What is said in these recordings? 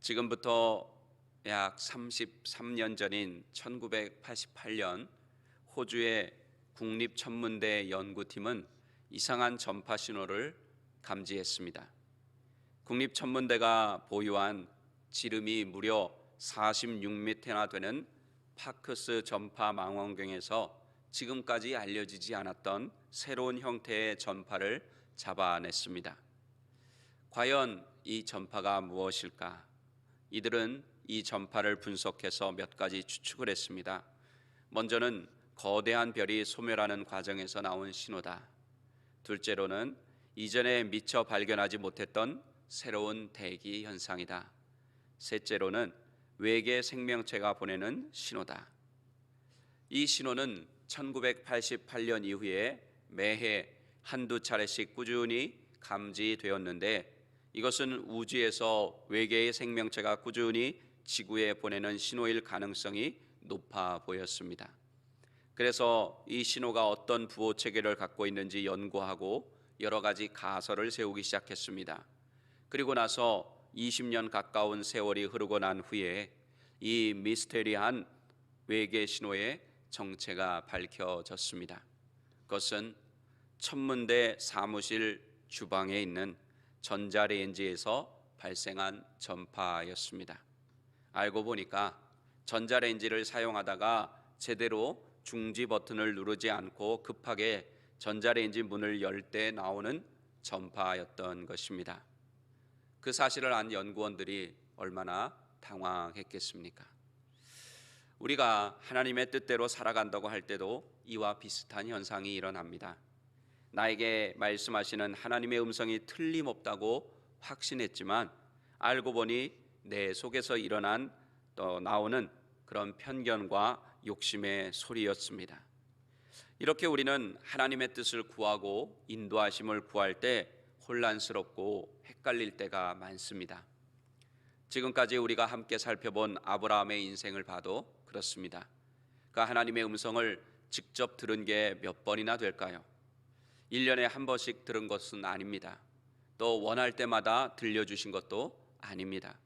지금부터 약 33년 전인 1988년 호주의 국립천문대 연구팀은 이상한 전파 신호를 감지했습니다. 국립천문대가 보유한 지름이 무려 46m나 되는 파크스 전파 망원경에서 지금까지 알려지지 않았던 새로운 형태의 전파를 잡아냈습니다. 과연 이 전파가 무엇일까? 이들은 이 전파를 분석해서 몇 가지 추측을 했습니다. 먼저는 거대한 별이 소멸하는 과정에서 나온 신호다. 둘째로는 이전에 미처 발견하지 못했던 새로운 대기 현상이다. 셋째로는 외계 생명체가 보내는 신호다. 이 신호는 1988년 이후에 매해 한두 차례씩 꾸준히 감지되었는데, 이것은 우주에서 외계의 생명체가 꾸준히 지구에 보내는 신호일 가능성이 높아 보였습니다. 그래서 이 신호가 어떤 부호 체계를 갖고 있는지 연구하고 여러 가지 가설을 세우기 시작했습니다. 그리고 나서 20년 가까운 세월이 흐르고 난 후에 이 미스테리한 외계 신호의 정체가 밝혀졌습니다. 그것은 천문대 사무실 주방에 있는 전자레인지에서 발생한 전파였습니다. 알고 보니까 전자레인지를 사용하다가 제대로 중지 버튼을 누르지 않고 급하게 전자레인지 문을 열 때 나오는 전파였던 것입니다. 그 사실을 안 연구원들이 얼마나 당황했겠습니까? 우리가 하나님의 뜻대로 살아간다고 할 때도 이와 비슷한 현상이 일어납니다. 나에게 말씀하시는 하나님의 음성이 틀림없다고 확신했지만 알고 보니 내 속에서 나오는 그런 편견과 욕심의 소리였습니다. 이렇게 우리는 하나님의 뜻을 구하고 인도하심을 구할 때 혼란스럽고 헷갈릴 때가 많습니다. 지금까지 우리가 함께 살펴본 아브라함의 인생을 봐도 그렇습니다. 그 하나님의 음성을 직접 들은 게 몇 번이나 될까요? 1년에 한 번씩 들은 것은 아닙니다. 또 원할 때마다 들려주신 것도 아닙니다.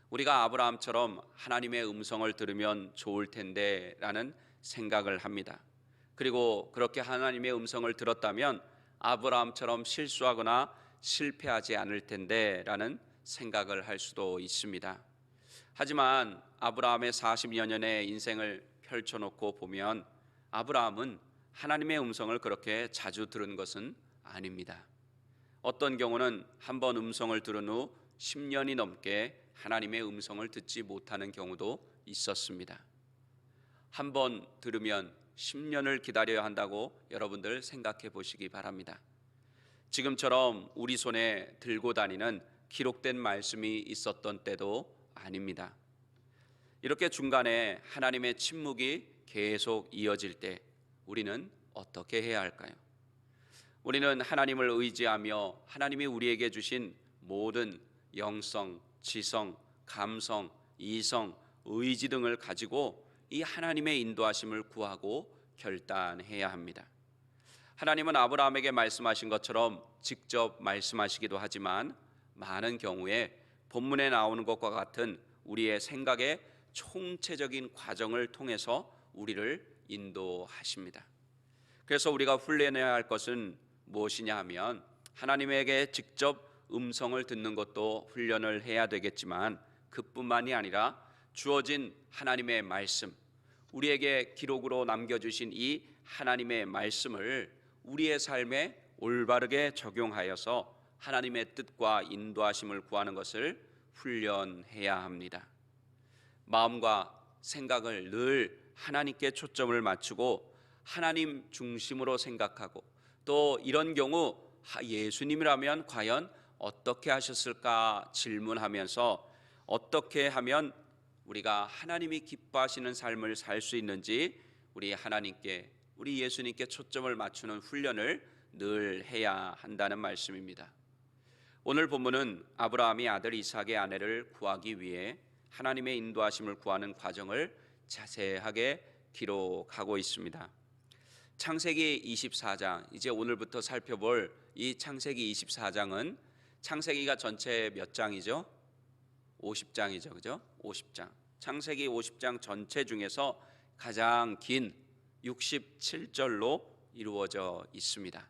우리가 아브라함처럼 하나님의 음성을 들으면 좋을 텐데 라는 생각을 합니다. 그리고 그렇게 하나님의 음성을 들었다면 아브라함처럼 실수하거나 실패하지 않을 텐데 라는 생각을 할 수도 있습니다. 하지만 아브라함의 40여 년의 인생을 펼쳐놓고 보면 아브라함은 하나님의 음성을 그렇게 자주 들은 것은 아닙니다. 어떤 경우는 한 번 음성을 들은 후 10년이 넘게 하나님의 음성을 듣지 못하는 경우도 있었습니다. 한 번 들으면 10년을 기다려야 한다고 여러분들 생각해 보시기 바랍니다. 지금처럼 우리 손에 들고 다니는 기록된 말씀이 있었던 때도 아닙니다. 이렇게 중간에 하나님의 침묵이 계속 이어질 때 우리는 어떻게 해야 할까요? 우리는 하나님을 의지하며 하나님이 우리에게 주신 모든 영성, 지성, 감성, 이성, 의지 등을 가지고 이 하나님의 인도하심을 구하고 결단해야 합니다. 하나님은 아브라함에게 말씀하신 것처럼 직접 말씀하시기도 하지만 많은 경우에 본문에 나오는 것과 같은 우리의 생각의 총체적인 과정을 통해서 우리를 인도하십니다. 그래서 우리가 훈련해야 할 것은 무엇이냐 하면 하나님에게 직접 음성을 듣는 것도 훈련을 해야 되겠지만 그뿐만이 아니라 주어진 하나님의 말씀, 우리에게 기록으로 남겨주신 이 하나님의 말씀을 우리의 삶에 올바르게 적용하여서 하나님의 뜻과 인도하심을 구하는 것을 훈련해야 합니다. 마음과 생각을 늘 하나님께 초점을 맞추고 하나님 중심으로 생각하고 또 이런 경우 예수님이라면 과연 어떻게 하셨을까 질문하면서 어떻게 하면 우리가 하나님이 기뻐하시는 삶을 살 수 있는지 우리 하나님께, 우리 예수님께 초점을 맞추는 훈련을 늘 해야 한다는 말씀입니다. 오늘 본문은 아브라함이 아들 이삭의 아내를 구하기 위해 하나님의 인도하심을 구하는 과정을 자세하게 기록하고 있습니다. 창세기 24장, 이제 오늘부터 살펴볼 이 창세기 24장은 창세기가 전체 몇 장이죠? 50장이죠. 그죠? 50장. 창세기 50장 전체 중에서 가장 긴 67절로 이루어져 있습니다.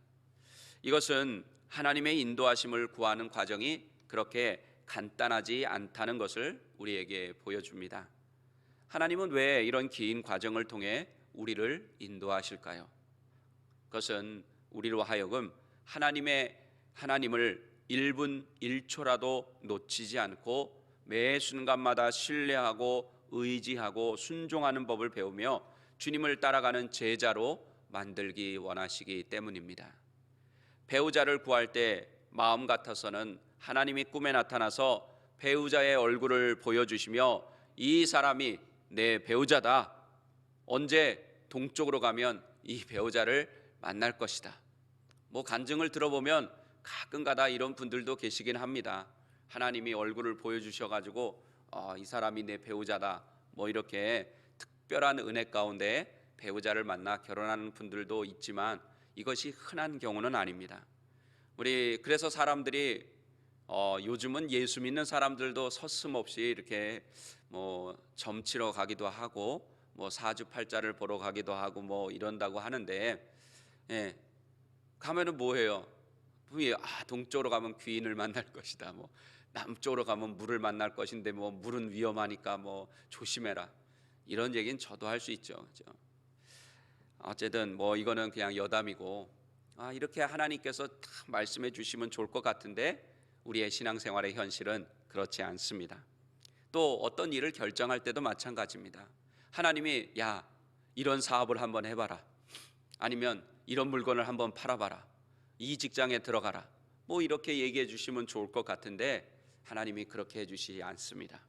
이것은 하나님의 인도하심을 구하는 과정이 그렇게 간단하지 않다는 것을 우리에게 보여줍니다. 하나님은 왜 이런 긴 과정을 통해 우리를 인도하실까요? 그것은 우리로 하여금 하나님을 1분 1초라도 놓치지 않고 매 순간마다 신뢰하고 의지하고 순종하는 법을 배우며 주님을 따라가는 제자로 만들기 원하시기 때문입니다. 배우자를 구할 때 마음 같아서는 하나님이 꿈에 나타나서 배우자의 얼굴을 보여주시며 이 사람이 내 배우자다. 언제 동쪽으로 가면 이 배우자를 만날 것이다. 뭐 간증을 들어보면 가끔가다 이런 분들도 계시긴 합니다. 하나님이 얼굴을 보여주셔가지고 이 사람이 내 배우자다. 뭐 이렇게 특별한 은혜 가운데 배우자를 만나 결혼하는 분들도 있지만 이것이 흔한 경우는 아닙니다. 그래서 사람들이 요즘은 예수 믿는 사람들도 서슴없이 이렇게 뭐 점치러 가기도 하고 뭐 사주팔자를 보러 가기도 하고 뭐 이런다고 하는데, 가면은 뭐해요? 동쪽으로 가면 귀인을 만날 것이다. 뭐 남쪽으로 가면 물을 만날 것인데 뭐 물은 위험하니까 뭐 조심해라. 이런 얘기는 저도 할 수 있죠. 그렇죠? 어쨌든 뭐 이거는 그냥 여담이고, 이렇게 하나님께서 다 말씀해 주시면 좋을 것 같은데 우리의 신앙생활의 현실은 그렇지 않습니다. 또 어떤 일을 결정할 때도 마찬가지입니다. 하나님이 이런 사업을 한번 해봐라. 아니면 이런 물건을 한번 팔아봐라. 이 직장에 들어가라. 뭐 이렇게 얘기해 주시면 좋을 것 같은데 하나님이 그렇게 해주시지 않습니다.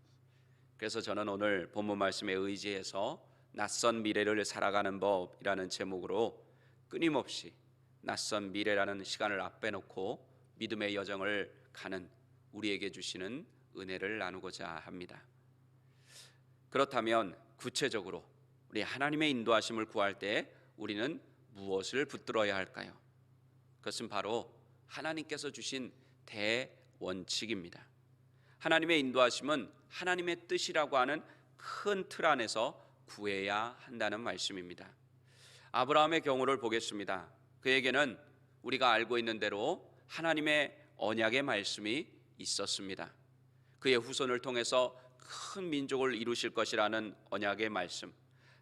그래서 저는 오늘 본문 말씀에 의지해서 낯선 미래를 살아가는 법이라는 제목으로 끊임없이 낯선 미래라는 시간을 앞에 놓고 믿음의 여정을 가는 우리에게 주시는 은혜를 나누고자 합니다. 그렇다면 구체적으로 우리 하나님의 인도하심을 구할 때 우리는 무엇을 붙들어야 할까요? 그것은 바로 하나님께서 주신 대원칙입니다. 하나님의 인도하심은 하나님의 뜻이라고 하는 큰 틀 안에서 구해야 한다는 말씀입니다. 아브라함의 경우를 보겠습니다. 그에게는 우리가 알고 있는 대로 하나님의 언약의 말씀이 있었습니다. 그의 후손을 통해서 큰 민족을 이루실 것이라는 언약의 말씀,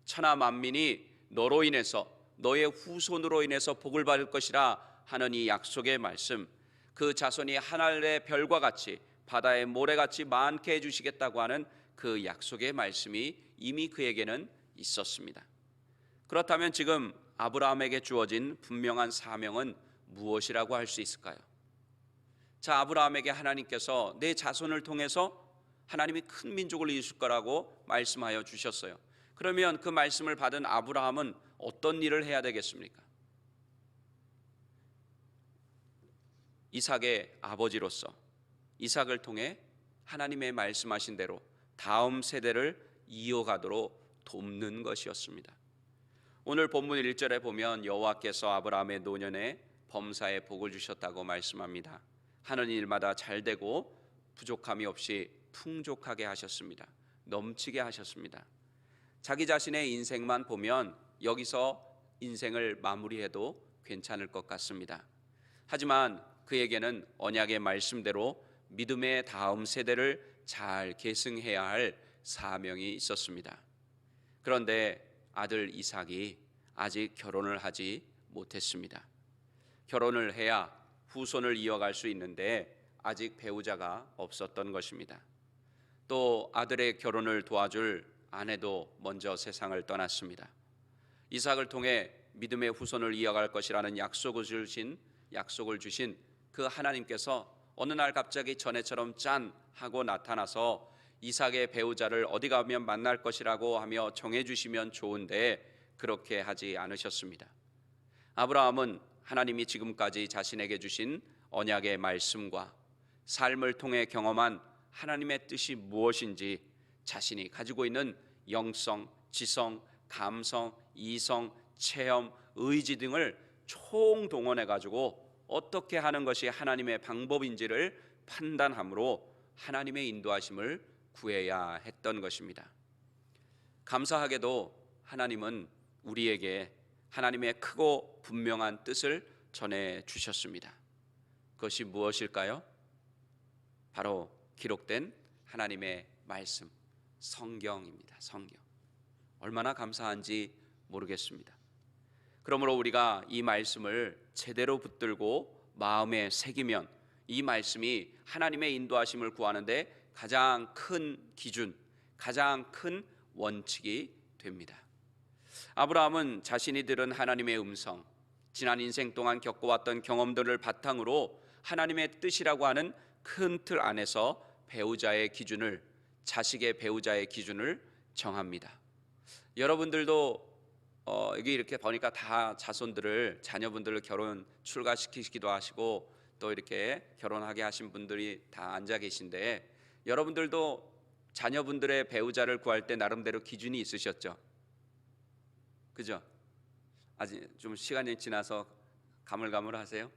천하 만민이 너로 인해서 너의 후손으로 인해서 복을 받을 것이라 하는 이 약속의 말씀, 그 자손이 하늘의 별과 같이 바다의 모래같이 많게 해주시겠다고 하는 그 약속의 말씀이 이미 그에게는 있었습니다. 그렇다면 지금 아브라함에게 주어진 분명한 사명은 무엇이라고 할 수 있을까요? 아브라함에게 하나님께서 내 자손을 통해서 하나님이 큰 민족을 이루실 거라고 말씀하여 주셨어요. 그러면 그 말씀을 받은 아브라함은 어떤 일을 해야 되겠습니까? 이삭의 아버지로서 이삭을 통해 하나님의 말씀하신 대로 다음 세대를 이어가도록 돕는 것이었습니다. 오늘 본문 1절에 보면 여호와께서 아브라함의 노년에 범사에 복을 주셨다고 말씀합니다. 하는 일마다 잘되고 부족함이 없이 풍족하게 하셨습니다. 넘치게 하셨습니다. 자기 자신의 인생만 보면 여기서 인생을 마무리해도 괜찮을 것 같습니다. 하지만 그에게는 언약의 말씀대로 믿음의 다음 세대를 잘 계승해야 할 사명이 있었습니다. 그런데 아들 이삭이 아직 결혼을 하지 못했습니다. 결혼을 해야 후손을 이어갈 수 있는데 아직 배우자가 없었던 것입니다. 또 아들의 결혼을 도와줄 아내도 먼저 세상을 떠났습니다. 이삭을 통해 믿음의 후손을 이어갈 것이라는 약속을 주신 그 하나님께서 어느 날 갑자기 전에처럼 짠 하고 나타나서 이삭의 배우자를 어디 가면 만날 것이라고 하며 정해주시면 좋은데 그렇게 하지 않으셨습니다. 아브라함은 하나님이 지금까지 자신에게 주신 언약의 말씀과 삶을 통해 경험한 하나님의 뜻이 무엇인지 자신이 가지고 있는 영성, 지성, 감성, 이성, 체험, 의지 등을 총동원해 가지고 어떻게 하는 것이 하나님의 방법인지를 판단함으로 하나님의 인도하심을 구해야 했던 것입니다. 감사하게도 하나님은 우리에게 하나님의 크고 분명한 뜻을 전해 주셨습니다. 그것이 무엇일까요? 바로 기록된 하나님의 말씀, 성경입니다. 성경. 얼마나 감사한지 모르겠습니다. 그러므로 우리가 이 말씀을 제대로 붙들고 마음에 새기면 이 말씀이 하나님의 인도하심을 구하는데 가장 큰 기준, 가장 큰 원칙이 됩니다. 아브라함은 자신이 들은 하나님의 음성, 지난 인생 동안 겪어왔던 경험들을 바탕으로 하나님의 뜻이라고 하는 큰 틀 안에서 배우자의 기준을, 자식의 배우자의 기준을 정합니다. 여러분들도 여기 이렇게 보니까 다 자녀분들을 결혼 출가시키기도 하시고 또 이렇게 결혼하게 하신 분들이 다 앉아 계신데, 여러분들도 자녀분들의 배우자를 구할 때 나름대로 기준이 있으셨죠? 그죠? 아직 좀 시간이 지나서 가물가물하세요?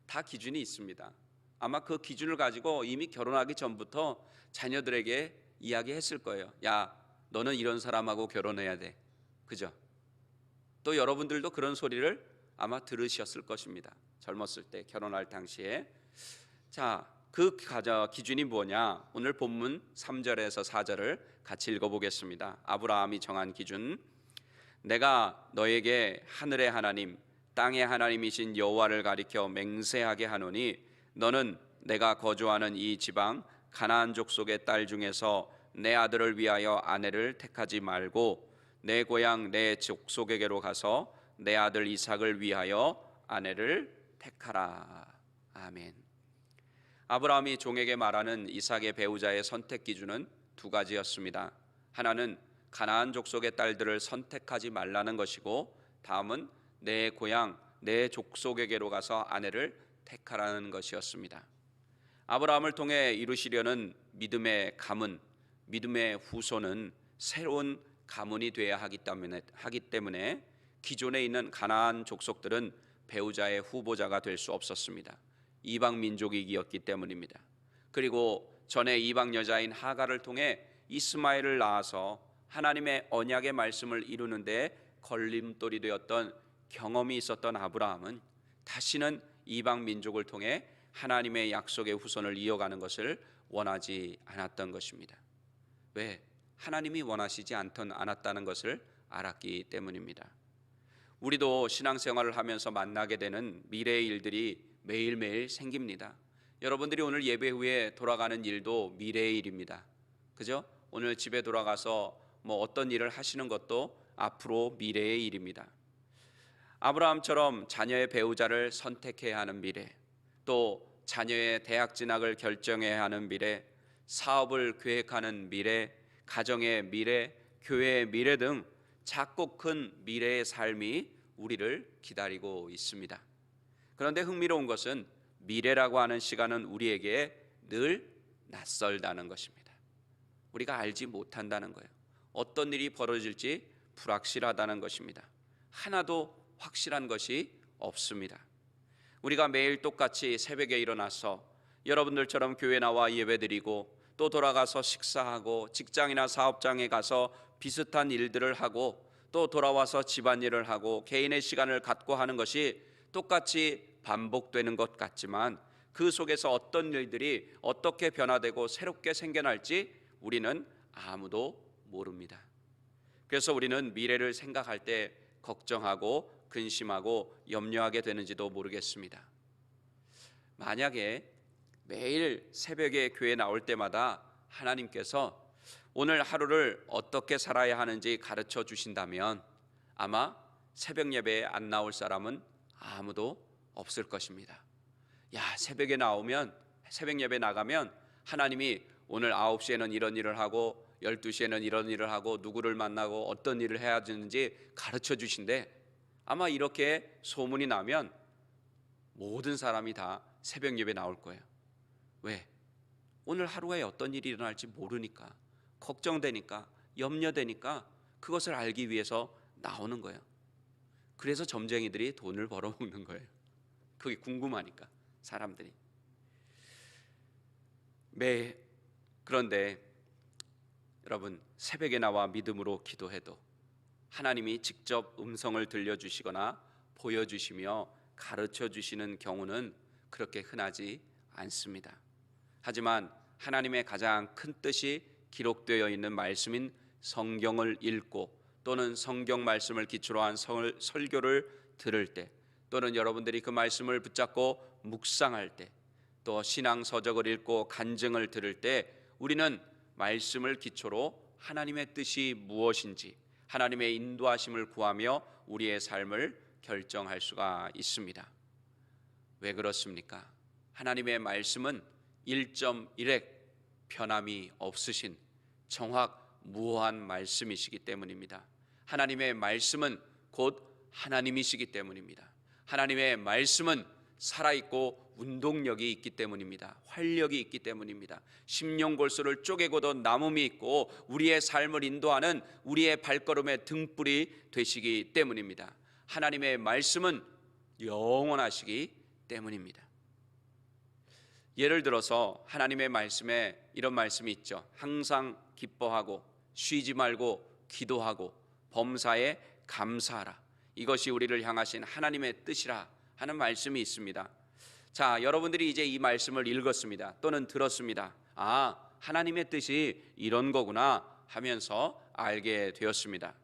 다 기준이 있습니다. 아마 그 기준을 가지고 이미 결혼하기 전부터 자녀들에게 이야기했을 거예요. 야, 너는 이런 사람하고 결혼해야 돼. 그죠? 또 여러분들도 그런 소리를 아마 들으셨을 것입니다. 젊었을 때 결혼할 당시에. 자, 그 기준이 뭐냐? 오늘 본문 3절에서 4절을 같이 읽어보겠습니다. 아브라함이 정한 기준. 내가 너에게 하늘의 하나님, 땅의 하나님이신 여호와를 가리켜 맹세하게 하노니 너는 내가 거주하는 이 지방 가나안 족속의 딸 중에서 내 아들을 위하여 아내를 택하지 말고 내 고향 내 족속에게로 가서 내 아들 이삭을 위하여 아내를 택하라. 아멘. 아브라함이 종에게 말하는 이삭의 배우자의 선택 기준은 두 가지였습니다. 하나는 가나안 족속의 딸들을 선택하지 말라는 것이고, 다음은 내 고향 내 족속에게로 가서 아내를 택하라는 것이었습니다. 아브라함을 통해 이루시려는 믿음의 가문, 믿음의 후손은 새로운 가문이 되어야 하기 때문에 기존에 있는 가나안 족속들은 배우자의 후보자가 될 수 없었습니다. 이방 민족이었기 때문입니다. 그리고 전에 이방 여자인 하갈을 통해 이스마엘을 낳아서 하나님의 언약의 말씀을 이루는데 걸림돌이 되었던 경험이 있었던 아브라함은 다시는 이방 민족을 통해 하나님의 약속의 후손을 이어가는 것을 원하지 않았던 것입니다. 왜? 하나님이 원하시지 않았다는 것을 알았기 때문입니다. 우리도 신앙생활을 하면서 만나게 되는 미래의 일들이 매일매일 생깁니다. 여러분들이 오늘 예배 후에 돌아가는 일도 미래의 일입니다. 그죠? 오늘 집에 돌아가서 어떤 일을 하시는 것도 앞으로 미래의 일입니다. 아브라함처럼 자녀의 배우자를 선택해야 하는 미래, 또 자녀의 대학 진학을 결정해야 하는 미래, 사업을 계획하는 미래, 가정의 미래, 교회의 미래 등 작고 큰 미래의 삶이 우리를 기다리고 있습니다. 그런데 흥미로운 것은 미래라고 하는 시간은 우리에게 늘 낯설다는 것입니다. 우리가 알지 못한다는 거예요. 어떤 일이 벌어질지 불확실하다는 것입니다. 하나도 확실한 것이 없습니다. 우리가 매일 똑같이 새벽에 일어나서 여러분들처럼 교회 나와 예배드리고 또 돌아가서 식사하고 직장이나 사업장에 가서 비슷한 일들을 하고 또 돌아와서 집안일을 하고 개인의 시간을 갖고 하는 것이 똑같이 반복되는 것 같지만 그 속에서 어떤 일들이 어떻게 변화되고 새롭게 생겨날지 우리는 아무도 모릅니다. 그래서 우리는 미래를 생각할 때 걱정하고 근심하고 염려하게 되는지도 모르겠습니다. 만약에 매일 새벽에 교회 나올 때마다 하나님께서 오늘 하루를 어떻게 살아야 하는지 가르쳐 주신다면 아마 새벽 예배에 안 나올 사람은 아무도 없을 것입니다. 야, 새벽 예배 나가면 하나님이 오늘 9시에는 이런 일을 하고 12시에는 이런 일을 하고 누구를 만나고 어떤 일을 해야 되는지 가르쳐 주신대. 아마 이렇게 소문이 나면 모든 사람이 다 새벽 예배 나올 거예요. 왜? 오늘 하루에 어떤 일이 일어날지 모르니까, 걱정되니까, 염려되니까 그것을 알기 위해서 나오는 거예요. 그래서 점쟁이들이 돈을 벌어먹는 거예요. 그게 궁금하니까 사람들이. 그런데 여러분, 새벽에 나와 믿음으로 기도해도 하나님이 직접 음성을 들려주시거나 보여주시며 가르쳐 주시는 경우는 그렇게 흔하지 않습니다. 하지만 하나님의 가장 큰 뜻이 기록되어 있는 말씀인 성경을 읽고 또는 성경 말씀을 기초로 한 설교를 들을 때, 또는 여러분들이 그 말씀을 붙잡고 묵상할 때, 또 신앙 서적을 읽고 간증을 들을 때 우리는 말씀을 기초로 하나님의 뜻이 무엇인지 하나님의 인도하심을 구하며 우리의 삶을 결정할 수가 있습니다. 왜 그렇습니까? 하나님의 말씀은 1.1핵 변함이 없으신 정확 무한 말씀이시기 때문입니다. 하나님의 말씀은 곧 하나님이시기 때문입니다. 하나님의 말씀은 살아있고 운동력이 있기 때문입니다. 활력이 있기 때문입니다. 심령골수를 쪼개고도 남음이 있고 우리의 삶을 인도하는 우리의 발걸음의 등불이 되시기 때문입니다. 하나님의 말씀은 영원하시기 때문입니다. 예를 들어서 하나님의 말씀에 이런 말씀이 있죠. 항상 기뻐하고 쉬지 말고 기도하고 범사에 감사하라. 이것이 우리를 향하신 하나님의 뜻이라 하는 말씀이 있습니다. 자, 여러분들이 이제 이 말씀을 읽었습니다. 또는 들었습니다. 아, 하나님의 뜻이 이런 거구나 하면서 알게 되었습니다.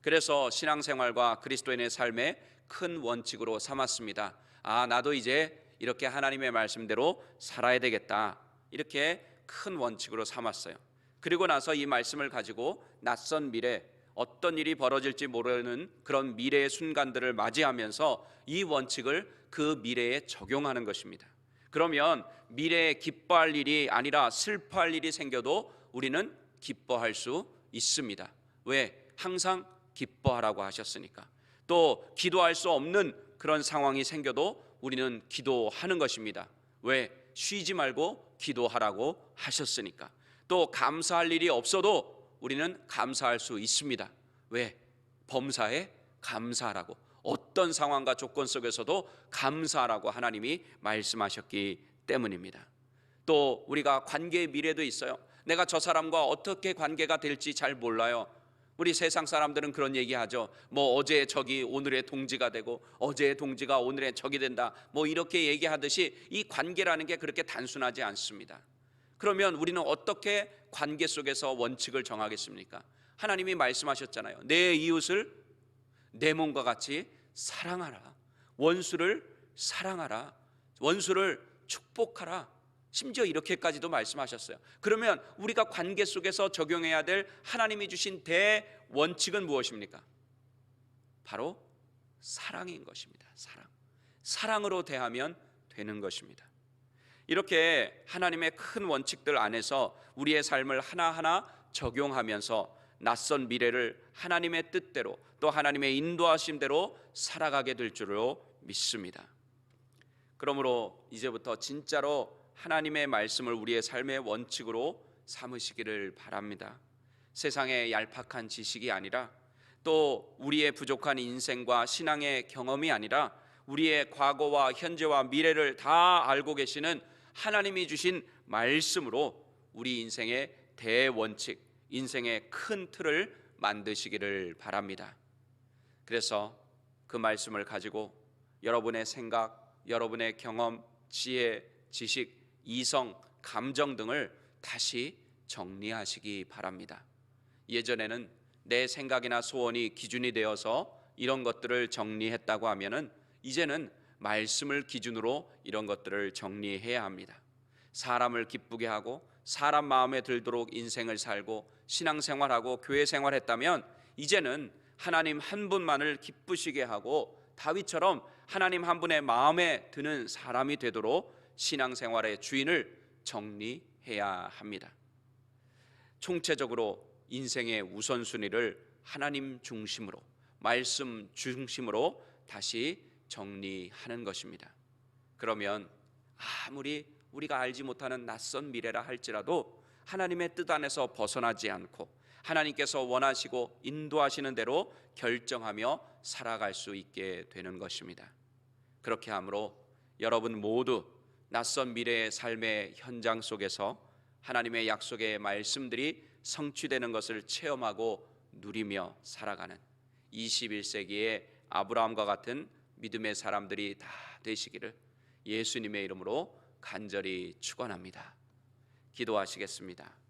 그래서 신앙생활과 그리스도인의 삶의 큰 원칙으로 삼았습니다. 아, 나도 이제 이렇게 하나님의 말씀대로 살아야 되겠다. 이렇게 큰 원칙으로 삼았어요. 그리고 나서 이 말씀을 가지고 낯선 미래, 어떤 일이 벌어질지 모르는 그런 미래의 순간들을 맞이하면서 이 원칙을 그 미래에 적용하는 것입니다. 그러면 미래에 기뻐할 일이 아니라 슬퍼할 일이 생겨도 우리는 기뻐할 수 있습니다. 왜? 항상 기뻐하라고 하셨으니까. 또 기도할 수 없는 그런 상황이 생겨도 우리는 기도하는 것입니다. 왜? 쉬지 말고 기도하라고 하셨으니까. 또 감사할 일이 없어도 우리는 감사할 수 있습니다. 왜? 범사에 감사하라고. 어떤 상황과 조건 속에서도 감사하라고 하나님이 말씀하셨기 때문입니다. 또 우리가 관계의 미래도 있어요. 내가 저 사람과 어떻게 관계가 될지 잘 몰라요. 우리 세상 사람들은 그런 얘기하죠. 뭐 어제의 적이 오늘의 동지가 되고 어제의 동지가 오늘의 적이 된다. 뭐 이렇게 얘기하듯이 이 관계라는 게 그렇게 단순하지 않습니다. 그러면 우리는 어떻게 관계 속에서 원칙을 정하겠습니까? 하나님이 말씀하셨잖아요. 내 이웃을 내 몸과 같이 사랑하라. 원수를 사랑하라. 원수를 축복하라. 심지어 이렇게까지도 말씀하셨어요. 그러면 우리가 관계 속에서 적용해야 될 하나님이 주신 대원칙은 무엇입니까? 바로 사랑인 것입니다. 사랑으로 대하면 되는 것입니다. 이렇게 하나님의 큰 원칙들 안에서 우리의 삶을 하나하나 적용하면서 낯선 미래를 하나님의 뜻대로 또 하나님의 인도하심대로 살아가게 될 줄로 믿습니다. 그러므로 이제부터 진짜로 하나님의 말씀을 우리의 삶의 원칙으로 삼으시기를 바랍니다. 세상의 얄팍한 지식이 아니라 또 우리의 부족한 인생과 신앙의 경험이 아니라 우리의 과거와 현재와 미래를 다 알고 계시는 하나님이 주신 말씀으로 우리 인생의 대원칙, 인생의 큰 틀을 만드시기를 바랍니다. 그래서 그 말씀을 가지고 여러분의 생각, 여러분의 경험, 지혜, 지식, 이성, 감정 등을 다시 정리하시기 바랍니다. 예전에는 내 생각이나 소원이 기준이 되어서 이런 것들을 정리했다고 하면은 이제는 말씀을 기준으로 이런 것들을 정리해야 합니다. 사람을 기쁘게 하고 사람 마음에 들도록 인생을 살고 신앙생활하고 교회생활했다면 이제는 하나님 한 분만을 기쁘시게 하고 다윗처럼 하나님 한 분의 마음에 드는 사람이 되도록 신앙생활의 주인을 정리해야 합니다. 총체적으로 인생의 우선순위를 하나님 중심으로, 말씀 중심으로 다시 정리하는 것입니다. 그러면 아무리 우리가 알지 못하는 낯선 미래라 할지라도 하나님의 뜻 안에서 벗어나지 않고 하나님께서 원하시고 인도하시는 대로 결정하며 살아갈 수 있게 되는 것입니다. 그렇게 함으로 여러분 모두 낯선 미래의 삶의 현장 속에서 하나님의 약속의 말씀들이 성취되는 것을 체험하고 누리며 살아가는 21세기의 아브라함과 같은 믿음의 사람들이 다 되시기를 예수님의 이름으로 간절히 축원합니다. 기도하시겠습니다.